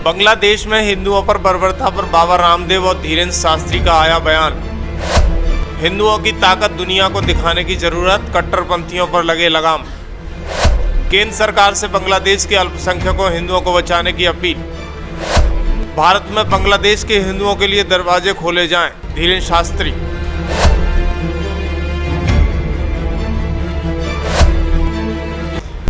बांग्लादेश में हिंदुओं पर बर्बरता पर बाबा रामदेव और धीरेन्द्र शास्त्री का आया बयान। हिंदुओं की ताकत दुनिया को दिखाने की जरूरत, कट्टरपंथियों पर लगे लगाम। केंद्र सरकार से बांग्लादेश के अल्पसंख्यकों हिंदुओं को बचाने की अपील। भारत में बांग्लादेश के हिंदुओं के लिए दरवाजे खोले जाएं, धीरेन्द्र शास्त्री।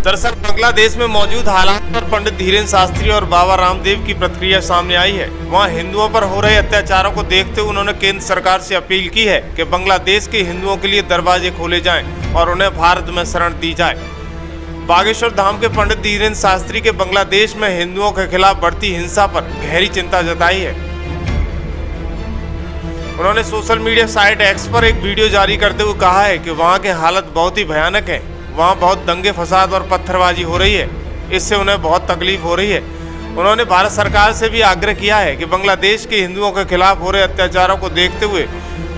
दरअसल बांग्लादेश में मौजूद हालात पर पंडित धीरेन्द्र शास्त्री और बाबा रामदेव की प्रतिक्रिया सामने आई है। वहां हिंदुओं पर हो रहे अत्याचारों को देखते हुए उन्होंने केंद्र सरकार से अपील की है कि बांग्लादेश के हिंदुओं के लिए दरवाजे खोले जाएं और उन्हें भारत में शरण दी जाए। बागेश्वर धाम के पंडित धीरेन्द्र शास्त्री के बांग्लादेश में हिंदुओं के खिलाफ बढ़ती हिंसा पर गहरी चिंता जताई है। उन्होंने सोशल मीडिया साइट एक्स पर एक वीडियो जारी करते हुए कहा है कि वहां के हालत बहुत ही भयानक है। वहाँ बहुत दंगे फसाद और पत्थरबाजी हो रही है, इससे उन्हें बहुत तकलीफ हो रही है। उन्होंने भारत सरकार से भी आग्रह किया है कि बांग्लादेश के हिंदुओं के खिलाफ हो रहे अत्याचारों को देखते हुए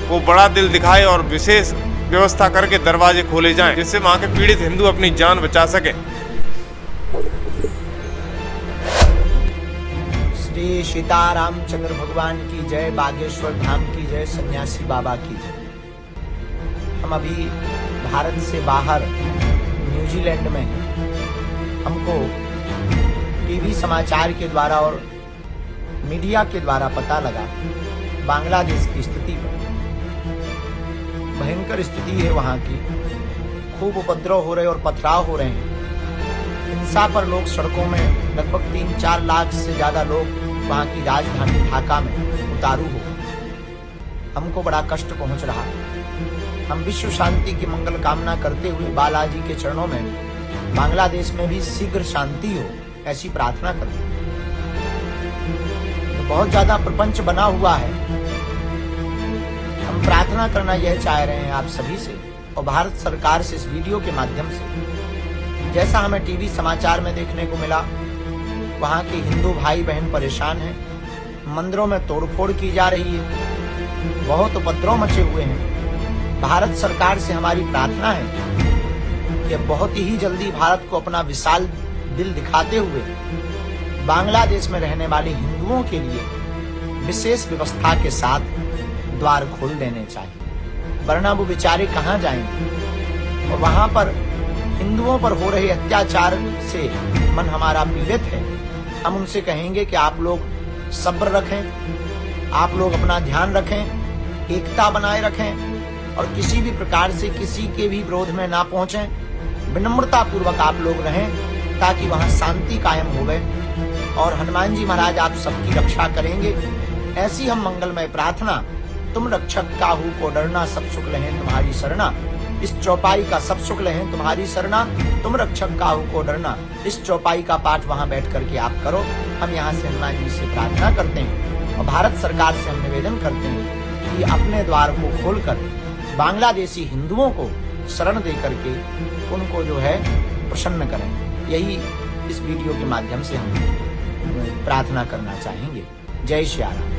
वो बड़ा दिल दिखाए और विशेष व्यवस्था करके दरवाजे खोले जाएं, जिससे वहाँ के पीड़ित हिंदू अपनी जान बचा सकें। श्री सीतारामचंद्र भगवान की जय, बागेश्वर धाम की जय, सन्यासी बाबा की जय। हम अभी भारत से बाहर न्यूजीलैंड में हैं। हमको टीवी समाचार के द्वारा और मीडिया के द्वारा पता लगा बांग्लादेश की स्थिति पर। भयंकर स्थिति है वहाँ की, खूब उपद्रव हो रहे और पथराव हो रहे हैं। हिंसा पर लोग सड़कों में, लगभग 3-4 लाख से ज्यादा लोग वहाँ की राजधानी ढाका में उतारू हो। हमको बड़ा कष्ट पहुंच रहा। हम विश्व शांति की मंगल कामना करते हुए बालाजी के चरणों में बांग्लादेश में भी शीघ्र शांति हो, ऐसी प्रार्थना करते हैं। तो बहुत ज्यादा प्रपंच बना हुआ है। हम प्रार्थना करना यह चाह रहे हैं आप सभी से और भारत सरकार से इस वीडियो के माध्यम से। जैसा हमें टीवी समाचार में देखने को मिला, वहाँ के हिंदू भाई बहन परेशान हैं, मंदिरों में तोड़फोड़ की जा रही है, बहुत उपद्रव मचे हुए हैं। भारत सरकार से हमारी प्रार्थना है कि बहुत ही जल्दी भारत को अपना विशाल दिल दिखाते हुए बांग्लादेश में रहने वाले हिंदुओं के लिए विशेष व्यवस्था के साथ द्वार खोल देने चाहिए, वरना वो बेचारे कहाँ जाएंगे। और वहां पर हिंदुओं पर हो रहे अत्याचार से मन हमारा पीड़ित है। हम उनसे कहेंगे कि आप लोग सब्र रखें, आप लोग अपना ध्यान रखें, एकता बनाए रखें और किसी भी प्रकार से किसी के भी विरोध में ना पहुंचें। विनम्रता पूर्वक आप लोग रहें ताकि वहां शांति कायम होवे और हनुमान जी महाराज आप सबकी रक्षा करेंगे। ऐसी हम मंगलमय प्रार्थना। तुम रक्षक काहू को डरना, सब सुख लहें तुम्हारी शरणा। इस चौपाई का सब सुख लहें तुम्हारी शरणा, तुम रक्षक काहू को डरना। इस चौपाई का पाठ वहां बैठ करके आप करो। हम यहाँ से हनुमान जी से प्रार्थना करते हैं और भारत सरकार से हम निवेदन करते हैं कि अपने द्वार को खोलकर बांग्लादेशी हिंदुओं को शरण दे करके उनको जो है प्रसन्न करें। यही इस वीडियो के माध्यम से हम प्रार्थना करना चाहेंगे। जय श्री राम।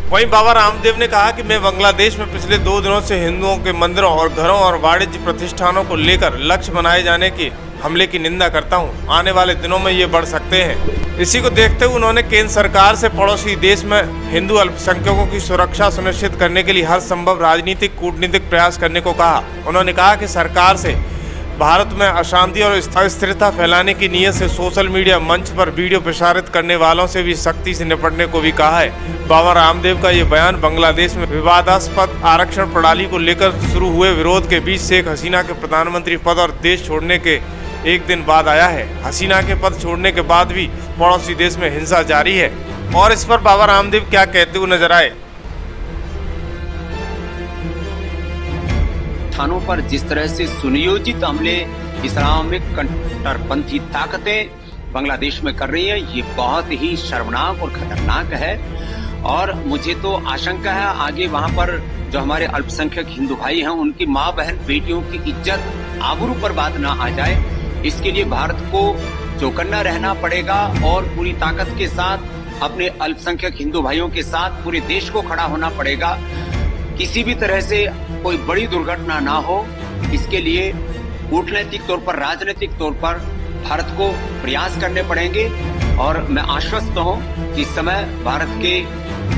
वहीं बाबा रामदेव ने कहा कि मैं बांग्लादेश में पिछले 2 दिनों से हिंदुओं के मंदिरों और घरों और वाणिज्य प्रतिष्ठानों को लेकर लक्ष्य बनाए जाने की हमले की निंदा करता हूं। आने वाले दिनों में ये बढ़ सकते हैं। इसी को देखते हुए उन्होंने केंद्र सरकार से पड़ोसी देश में हिंदू अल्पसंख्यकों की सुरक्षा सुनिश्चित करने के लिए हर संभव राजनीतिक कूटनीतिक प्रयास करने को कहा। उन्होंने कहा कि सरकार से भारत में अशांति और अस्थिरता फैलाने की नीयत से सोशल मीडिया मंच पर वीडियो प्रसारित करने वालों से भी सख्ती से निपटने को भी कहा है। बाबा रामदेव का ये बयान बांग्लादेश में विवादास्पद आरक्षण प्रणाली को लेकर शुरू हुए विरोध के बीच शेख हसीना के प्रधानमंत्री पद और देश छोड़ने के एक दिन बाद आया है। हसीना के पद छोड़ने के बाद भी पड़ोसी देश में हिंसा जारी है। और इस पर बाबा रामदेव क्या कहते हुए नजर आए। स्थानों पर जिस तरह से सुनियोजित हमले इस्लामिक कट्टरपंथी ताकतें बांग्लादेश में कर रही है, ये बहुत ही शर्मनाक और खतरनाक है। और मुझे तो आशंका है आगे वहां पर जो हमारे अल्पसंख्यक हिंदू भाई हैं उनकी माँ बहन बेटियों की इज्जत आबरू पर बात ना आ जाए। इसके लिए भारत को चौकन्ना रहना पड़ेगा और पूरी ताकत के साथ अपने अल्पसंख्यक हिंदू भाइयों के साथ पूरे देश को खड़ा होना पड़ेगा। किसी भी तरह से कोई बड़ी दुर्घटना ना हो, इसके लिए कूटनैतिक तौर पर, राजनीतिक तौर पर भारत को प्रयास करने पड़ेंगे। और मैं आश्वस्त हूं कि इस समय भारत के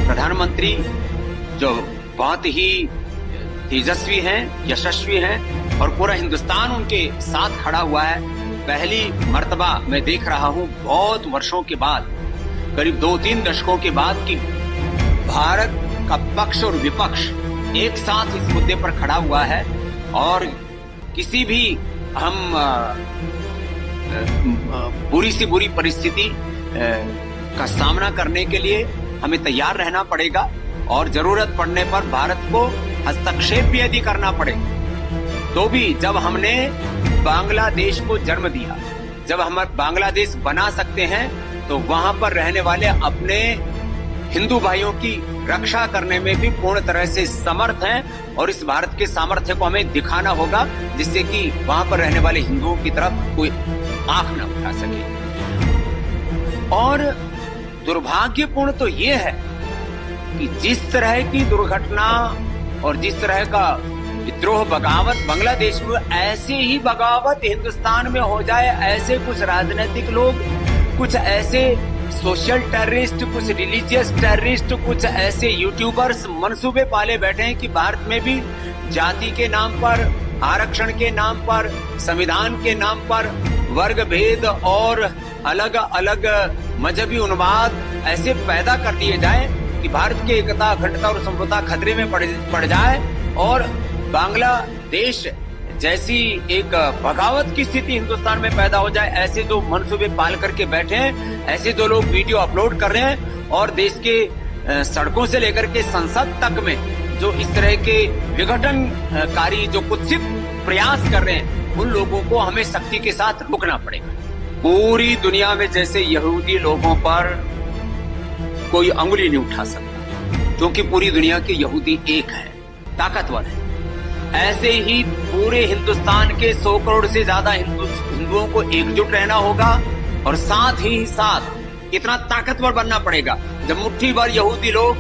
प्रधानमंत्री जो बहुत ही तेजस्वी हैं, यशस्वी हैं और पूरा हिंदुस्तान उनके साथ खड़ा हुआ है। पहली मर्तबा मैं देख रहा हूं बहुत वर्षों के बाद, करीब 2-3 दशकों के बाद, कि भारत का पक्ष और विपक्ष एक साथ इस मुद्दे पर खड़ा हुआ है। और किसी भी हम बुरी से बुरी परिस्थिति का सामना करने के लिए हमें तैयार रहना पड़ेगा और जरूरत पड़ने पर भारत को हस्तक्षेप भी यदि करना पड़े तो भी। जब हमने बांग्लादेश को जन्म दिया, जब हम बांग्लादेश बना सकते हैं, तो वहां पर रहने वाले अपने हिंदू भाइयों की रक्षा करने में भी पूर्ण तरह से समर्थ हैं। और इस भारत के सामर्थ्य को हमें दिखाना होगा, जिससे कि वहां पर रहने वाले हिंदुओं की तरफ कोई आंख न उठा सके। और दुर्भाग्यपूर्ण तो ये है कि जिस तरह की दुर्घटना और जिस तरह का विद्रोह, बगावत बांग्लादेश में, ऐसे ही बगावत हिंदुस्तान में हो जाए। ऐसे कुछ राजनीतिक लोग, कुछ ऐसे सोशल टेररिस्ट, कुछ रिलीजियस टेररिस्ट, कुछ ऐसे यूट्यूबर्स मंसूबे पाले बैठे हैं कि भारत में भी जाति के नाम पर, आरक्षण के नाम पर, संविधान के नाम पर वर्ग भेद और अलग अलग मजहबी उन्माद ऐसे पैदा कर दिए जाए कि भारत की एकता, अखंडता और संप्रभुता खतरे में पड़ जाए और बांग्लादेश जैसी एक बगावत की स्थिति हिंदुस्तान में पैदा हो जाए। ऐसे जो मंसूबे पाल करके बैठे हैं, ऐसे जो लोग वीडियो अपलोड कर रहे हैं और देश के सड़कों से लेकर के संसद तक में जो इस तरह के विघटनकारी, जो कुत्सित प्रयास कर रहे हैं, उन लोगों को हमें सख्ती के साथ रोकना पड़ेगा। पूरी दुनिया में जैसे यहूदी लोगों पर कोई अंगुली नहीं उठा सकता, क्योंकि पूरी दुनिया के यहूदी एक है, ताकतवर है। ऐसे ही पूरे हिंदुस्तान के 100 करोड़ से ज्यादा हिंदुओं को एकजुट रहना होगा और साथ ही साथ इतना ताकतवर बनना पड़ेगा। जब मुट्ठी भर यहूदी लोग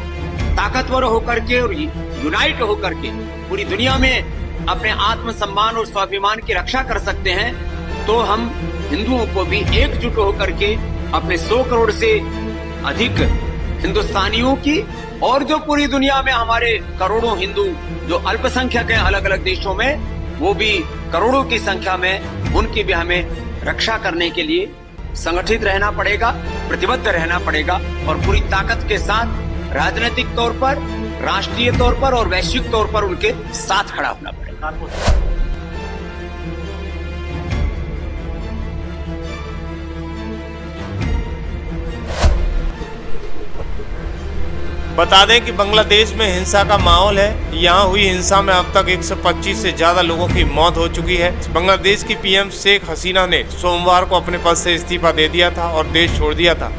ताकतवर होकर के और यूनाइट होकर के पूरी दुनिया में अपने आत्मसम्मान और स्वाभिमान की रक्षा कर सकते हैं, तो हम हिंदुओं को भी एकजुट होकर के अपने 100 करोड़ से अधिक हिंदुस्तानियों की और जो पूरी दुनिया में हमारे करोड़ों हिंदू जो अल्पसंख्यक हैं अलग अलग देशों में, वो भी करोड़ों की संख्या में, उनकी भी हमें रक्षा करने के लिए संगठित रहना पड़ेगा, प्रतिबद्ध रहना पड़ेगा और पूरी ताकत के साथ राजनीतिक तौर पर, राष्ट्रीय तौर पर और वैश्विक तौर पर उनके साथ खड़ा होना पड़ेगा। बता दें कि बांग्लादेश में हिंसा का माहौल है। यहाँ हुई हिंसा में अब तक 125 से ज़्यादा लोगों की मौत हो चुकी है। बांग्लादेश की पीएम शेख हसीना ने सोमवार को अपने पद से इस्तीफा दे दिया था और देश छोड़ दिया था।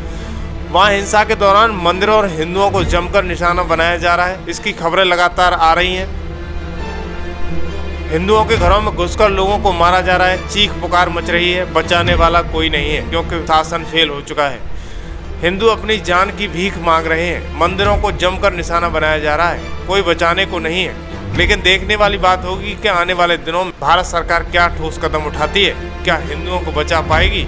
वहाँ हिंसा के दौरान मंदिरों और हिंदुओं को जमकर निशाना बनाया जा रहा है। इसकी खबरें लगातार आ रही हैं। हिंदुओं के घरों में घुसकर लोगों को मारा जा रहा है। चीख पुकार मच रही है। बचाने वाला कोई नहीं है, क्योंकि शासन फेल हो चुका है। हिंदू अपनी जान की भीख मांग रहे हैं। मंदिरों को जमकर निशाना बनाया जा रहा है। कोई बचाने को नहीं है। लेकिन देखने वाली बात होगी कि आने वाले दिनों में भारत सरकार क्या ठोस कदम उठाती है। क्या हिंदुओं को बचा पाएगी?